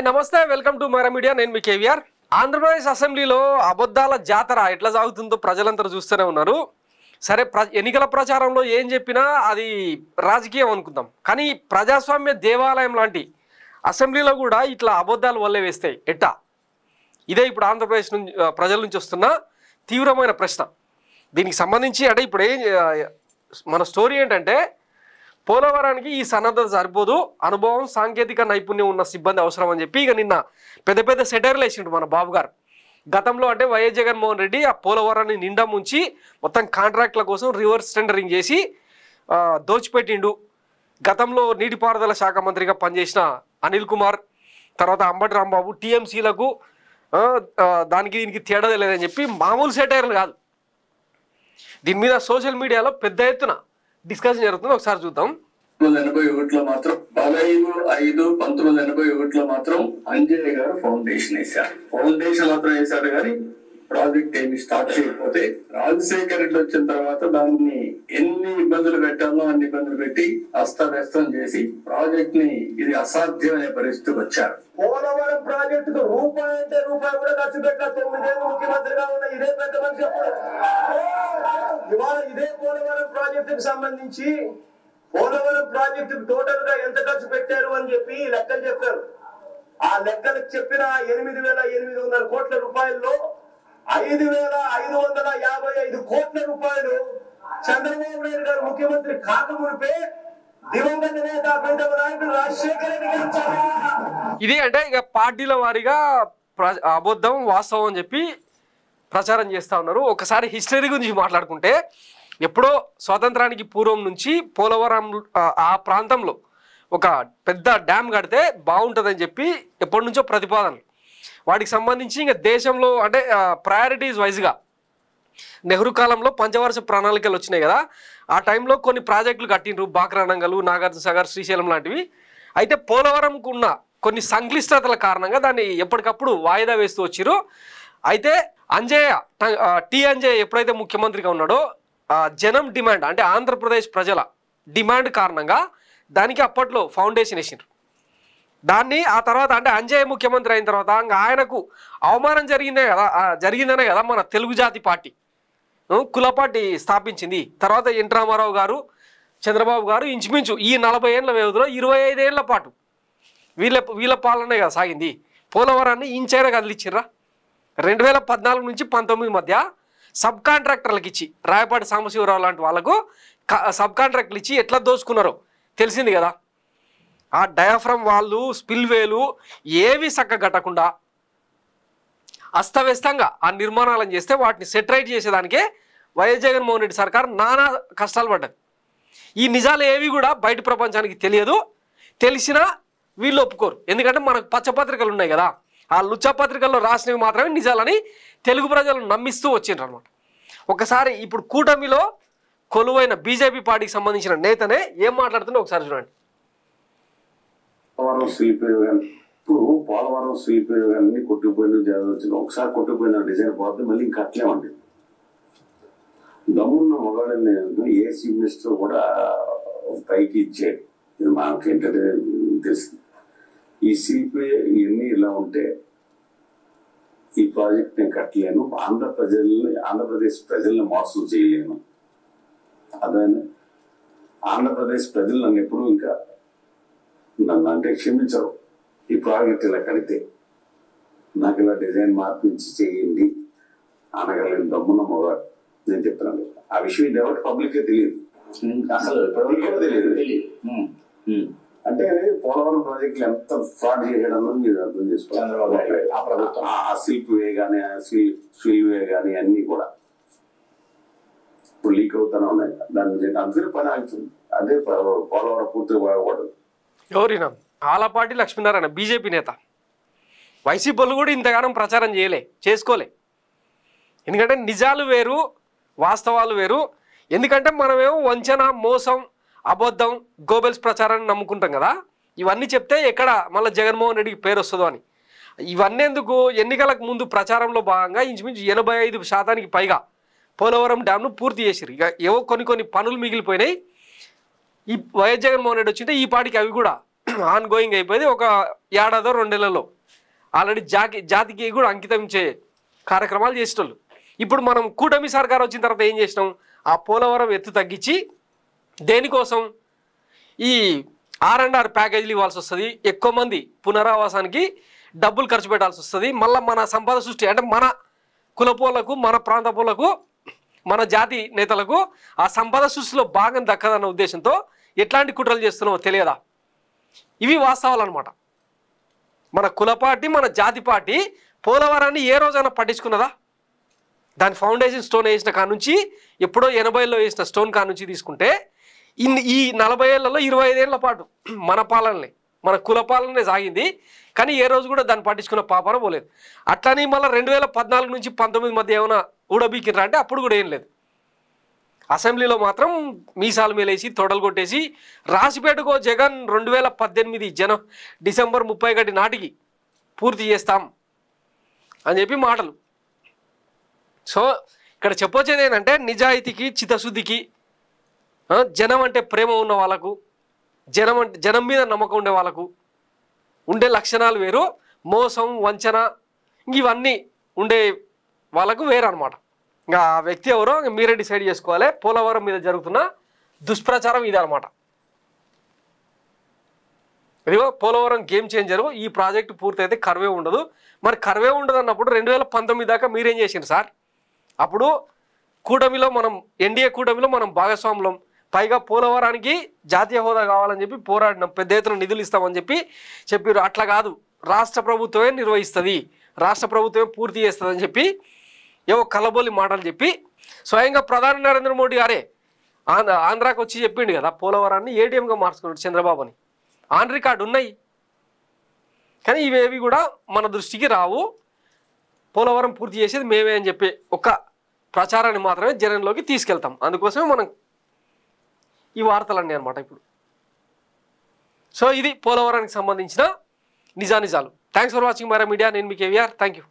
Hi నమస్తే welcome to Mara media నేను మీ కేవీఆర్ ఆంధ్రప్రదేశ్ అసెంబ్లీలో అబద్ధాల జాతర ఎట్లా సాగుతుందో ప్రజలందరూ చూస్తూనే ఉన్నారు సరే ఎన్నికల ప్రచారంలో ఏం చెప్పినా అది రాజకీయం అనుకుందాం కానీ ప్రజాస్వామ్య దేవాలయం లాంటి అసెంబ్లీలో కూడా ఇట్లా అబద్ధాలు వల్లే వేస్తాయి ఎట్టా ఇదే ఇప్పుడు ఆంధ్రప్రదేశ్ నుంచి ప్రజల నుంచి వస్తున్న తీవ్రమైన ప్రశ్న దీనికి సంబంధించి అంటే ఇప్పుడు మన స్టోరీ ఏంటంటే పోలవరానికి ఈ సన్నద్ధత సరిపోదు అనుభవం సాంకేతిక నైపుణ్యం ఉన్న సిబ్బంది అవసరం అని చెప్పి ఇక నిన్న పెద్ద పెద్ద సెటైర్లు వేసిండు మన బాబు గారు గతంలో అంటే వైఎస్ జగన్మోహన్ రెడ్డి ఆ పోలవరాన్ని నిండా ముంచి మొత్తం కాంట్రాక్ట్ల కోసం రివర్స్ టెండరింగ్ చేసి దోచిపెట్టిండు గతంలో నీటిపారుదల శాఖ మంత్రిగా పనిచేసిన అనిల్ కుమార్ తర్వాత అంబటి రాంబాబు టీఎంసీలకు దానికి దీనికి తేడా లేదని చెప్పి మామూలు సెటైర్లు కాదు దీని మీద సోషల్ మీడియాలో పెద్ద ఎత్తున డిస్కషన్ జరుగుతుంది ఒకసారి చూద్దాం 1981లో మాత్రం 15/5/1981లో మాత్రం అంజయ్య గారు ఫౌండేషన్ వేశారు ఫౌండేషన్ మాత్రం వేశారు కానీ ప్రాజెక్ట్ ఏమి స్టార్ట్ చేయకపోతే రాజశేఖర్ రెడ్డి వచ్చిన తర్వాత దాన్ని ఎన్ని ఇబ్బందులు పెట్టాలో అన్ని ఇబ్బందులు పెట్టి అస్తవ్యస్తం చేసి ప్రాజెక్ట్ ని ఇది అసాధ్యమనే పరిస్థితికి వచ్చారు పోలవరం ప్రాజెక్టుకు రూపాయి అంటే రూపాయి కూడా ఖర్చు పెట్టిన 9 ఏళ్ళు ముఖ్యమంత్రిగా ఉన్న ఇదే పెద్ద మనిషి ఇవాళ ఇదే పోలవరం ప్రాజెక్టుకు సంబంధించి పోలవరం ప్రాజెక్టు టోటల్ గా ఎంత ఖర్చు పెట్టారు అని చెప్పి లెక్కలు చెప్పారు ఆ లెక్కలకు చెప్పిన 8,800 కోట్ల రూపాయల్లో 5,555 కోట్ల రూపాయలు చంద్రబాబు నాయుడు గారు ముఖ్యమంత్రి కాకమునిపే దివంగత నేత ప్రీతమ నాయకుడు రాజశేఖర రెడ్డి గారు ఇది అంటే ఇక పార్టీల వారీగా అబద్ధం వాస్తవం అని చెప్పి ప్రచారం చేస్తూ ఉన్నారు ఒకసారి హిస్టరీ గురించి మాట్లాడుకుంటే ఎప్పుడో స్వాతంత్రానికి పూర్వం నుంచి పోలవరం ఆ ప్రాంతంలో ఒక పెద్ద డ్యామ్ కడితే బాగుంటుందని చెప్పి ఎప్పటి నుంచో ప్రతిపాదనలు వాటికి సంబంధించి ఇంకా దేశంలో అంటే ప్రయారిటీస్ వైజ్గా నెహ్రూ కాలంలో పంచవర్ష ప్రణాళికలు వచ్చినాయి కదా ఆ టైంలో కొన్ని ప్రాజెక్టులు కట్టిండ్రు బాక్రానంగల్ నాగార్జున సాగర్ శ్రీశైలం లాంటివి అయితే పోలవరంకు ఉన్న కొన్ని సంక్లిష్టతల కారణంగా దాన్ని ఎప్పటికప్పుడు వాయిదా వేస్తూ వచ్చిర్రు అయితే అంజయ్య ఎప్పుడైతే ముఖ్యమంత్రిగా ఉన్నాడో జనం డిమాండ్ అంటే ఆంధ్రప్రదేశ్ ప్రజల డిమాండ్ కారణంగా దానికి అప్పట్లో ఫౌండేషన్ వేసిండ్రు దాన్ని ఆ తర్వాత అంటే అంజయ్య ముఖ్యమంత్రి అయిన తర్వాత ఇంకా ఆయనకు అవమానం జరిగిందనే కదా మన తెలుగు జాతి పార్టీ కుల పార్టీ స్థాపించింది తర్వాత ఎన్ రామారావు గారు చంద్రబాబు గారు ఇంచుమించు ఈ 40 ఏళ్ల వ్యవధిలో 25 ఏళ్ల పాటు వీళ్ళ పాలనే కదా సాగింది పోలవరాన్ని ఇంచైనా కదిలిచ్చిర్రా 2014 నుంచి 19 మధ్య సబ్ కాంట్రాక్టర్లకు ఇచ్చి రాయపాటి సాంబశివరావు లాంటి వాళ్ళకు సబ్ కాంట్రాక్టర్లు ఇచ్చి ఎట్లా దోచుకున్నారో తెలిసింది కదా ఆ డయాఫ్రమ్ వాళ్ళు స్పిల్వేలు ఏవి చక్కగట్టకుండా అస్తవ్యస్తంగా ఆ నిర్మాణాలను చేస్తే వాటిని సెటరైట్ చేసేదానికే వైఎస్ జగన్మోహన్ రెడ్డి సర్కార్ నానా కష్టాలు పడ్డది ఈ నిజాలు ఏవి కూడా బయట ప్రపంచానికి తెలియదు తెలిసినా వీళ్ళు ఒప్పుకోరు ఎందుకంటే మనకు పచ్చపత్రికలు ఉన్నాయి కదా ఆ లుచ్చపత్రికల్లో రాసినవి మాత్రమే నిజాలని తెలుగు ప్రజలు నమ్మిస్తూ వచ్చిండ్రు అనమాట ఒకసారి ఇప్పుడు కూటమిలో కొలువైన బీజేపీ పార్టీకి సంబంధించిన నేతనే ఏం మాట్లాడుతుందో ఒకసారి చూడండి పోలవరం శ్రీపేరుగాన్ని కొట్టుకుపోయిన వచ్చింది ఒకసారి కొట్టుకుపోయిన డిజైన్ పోతే మళ్ళీ ఇంకా అట్లేమండి దమ్మున్న మొగాడని ఏ చీఫ్ మినిస్టర్ కూడా పైకి ఇచ్చాడు ఇది మనకి ఏంటంటే తెలిసింది ఈ శిల్పి ఇవన్నీ ఇలా ఉంటే ఈ ప్రాజెక్ట్ నేను కట్టలేను ఆంధ్రప్రదేశ్ ప్రజల్ని మోసం చేయలేను అదే ఆంధ్రప్రదేశ్ ప్రజలు నన్ను ఎప్పుడు ఇంకా నన్ను అంటే క్షమించరు ఈ ప్రాజెక్ట్ ఇలా కడితే నాకు ఇలా డిజైన్ మార్పించి చేయండి అనగలేని దమ్మున్న మొగాడు నేను చెప్తున్నాను ఆ విషయం ఇది ఎవరికి పబ్లిక్ తెలియదు అసలు తెలియదు అంటే పోలవరం ప్రాజెక్టులు ఎంత ఫ్రాడ్ చేయడం మీరు అర్థం చేసుకోవాలి ఆ సిల్క్ వే కానీ స్విల్ వే కానీ అన్ని కూడా ఇప్పుడు లీక్ అవుతానే ఉన్నాయి దాని అందరి పని ఆగుతుంది అదే పోలవరం పూర్తిగా బాగుపడదు ఎవరినా ఆలపాటి లక్ష్మీనారాయణ బీజేపీ నేత వైసీపీ వాళ్ళు కూడా ఇంతగానం ప్రచారం చేసుకోలే ఎందుకంటే నిజాలు వేరు వాస్తవాలు వేరు ఎందుకంటే మనమేమో వంచన మోసం అబద్ధం గోబెల్స్ ప్రచారాన్ని నమ్ముకుంటాం కదా ఇవన్నీ చెప్తే ఎక్కడ మళ్ళీ జగన్మోహన్ రెడ్డికి పేరు వస్తుందో అని ఇవన్నీ ఎందుకు ఎన్నికలకు ముందు ప్రచారంలో భాగంగా ఇంచుమించు 85% పైగా పోలవరం డ్యామ్ను పూర్తి చేసిరు ఇక ఏవో కొన్ని పనులు మిగిలిపోయినాయి ఈ వైఎస్ జగన్మోహన్ రెడ్డి వచ్చింటే ఈ పాటికి అవి కూడా ఆన్ గోయింగ్ అయిపోయింది. ఒక ఏడాదో 2 నెలల్లో ఆల్రెడీ జాతికి కూడా అంకితం కార్యక్రమాలు చేసేటోళ్ళు. ఇప్పుడు మనం కూటమి సర్కార్ వచ్చిన తర్వాత ఏం చేసినాం, ఆ పోలవరం ఎత్తు తగ్గించి దేనికోసం ఈ R&R ప్యాకేజీలు ఇవ్వాల్సి వస్తుంది, ఎక్కువ మంది పునరావాసానికి డబ్బులు ఖర్చు పెట్టాల్సి వస్తుంది, మళ్ళీ మన సంపద సృష్టి అంటే మన కులపోలకు మన ప్రాంత పోలకు మన జాతి నేతలకు ఆ సంపద సృష్టిలో భాగం దక్కదన్న ఉద్దేశంతో ఎట్లాంటి కుట్రలు చేస్తున్నామో తెలియదా? ఇవి వాస్తవాలు అనమాట. మన కుల పార్టీ మన జాతి పార్టీ పోలవరాన్ని ఏ రోజైనా పట్టించుకున్నదా? దాని ఫౌండేషన్ స్టోన్ వేసిన కానుంచి ఎప్పుడో 80లో వేసిన స్టోన్ కానుంచి తీసుకుంటే ఈ 40 ఏళ్లలో 25 ఏళ్ల పాటు మన పాలనలే మన కుల పాలనే సాగింది. కానీ ఏ రోజు కూడా దాన్ని పట్టించుకున్న పాపన పోలేదు. అట్లని మళ్ళీ 2014 నుంచి 19 మధ్య ఏమైనా ఊడబీకినరా అంటే అప్పుడు కూడా ఏం లేదు. అసెంబ్లీలో మాత్రం మీసాలు మేలేసి తొడలు కొట్టేసి రాసిపెట్టుకో జగన్ 2018 డిసెంబర్ 31 నాటికి పూర్తి చేస్తాం అని చెప్పి మాటలు. సో ఇక్కడ చెప్పొచ్చేది ఏంటంటే నిజాయితీకి చిత్తశుద్ధికి జనం అంటే ప్రేమ ఉన్న వాళ్ళకు జనం మీద నమ్మకం ఉండే వాళ్ళకు ఉండే లక్షణాలు వేరు, మోసం వంచన ఇవన్నీ ఉండే వాళ్ళకు వేరు అనమాట. ఇంకా ఆ వ్యక్తి ఎవరో మీరే డిసైడ్ చేసుకోవాలి. పోలవరం మీద జరుగుతున్న దుష్ప్రచారం ఇది అనమాట. ఇదిగో పోలవరం గేమ్ చేంజరు, ఈ ప్రాజెక్టు పూర్తయితే కర్వే ఉండదు. మరి కర్వే ఉండదు అన్నప్పుడు 2019 దాకా మీరేం చేసిండ్రు సార్? అప్పుడు కూటమిలో మనం ఎన్డీఏ కూటమిలో మనం భాగస్వాములం, పైగా పోలవరానికి జాతీయ హోదా కావాలని చెప్పి పోరాడినాం, పెద్ద ఎత్తున నిధులు ఇస్తామని చెప్పారు. అట్లా కాదు, రాష్ట్ర ప్రభుత్వమే నిర్వహిస్తుంది, రాష్ట్ర ప్రభుత్వమే పూర్తి చేస్తుందని చెప్పి ఏవో కలబోలి మాటలు చెప్పి స్వయంగా ప్రధాని నరేంద్ర మోడీ గారే ఆంధ్రాకి వచ్చి చెప్పిండు కదా పోలవరాన్ని ఏటీఎంగా మార్చుకున్నాడు చంద్రబాబుని. ఆన్ రికార్డు ఉన్నాయి. కానీ ఇవేవి కూడా మన దృష్టికి రావు. పోలవరం పూర్తి చేసేది మేమే అని చెప్పి ఒక ప్రచారాన్ని మాత్రమే జనంలోకి తీసుకెళ్తాం. అందుకోసమే మనం ఈ వార్తలన్నీ అనమాట ఇప్పుడు. సో ఇది పోలవరానికి సంబంధించిన నిజానిజాలు. Thanks for watching Mara media. నేను మీ కేవీఆర్. Thank you.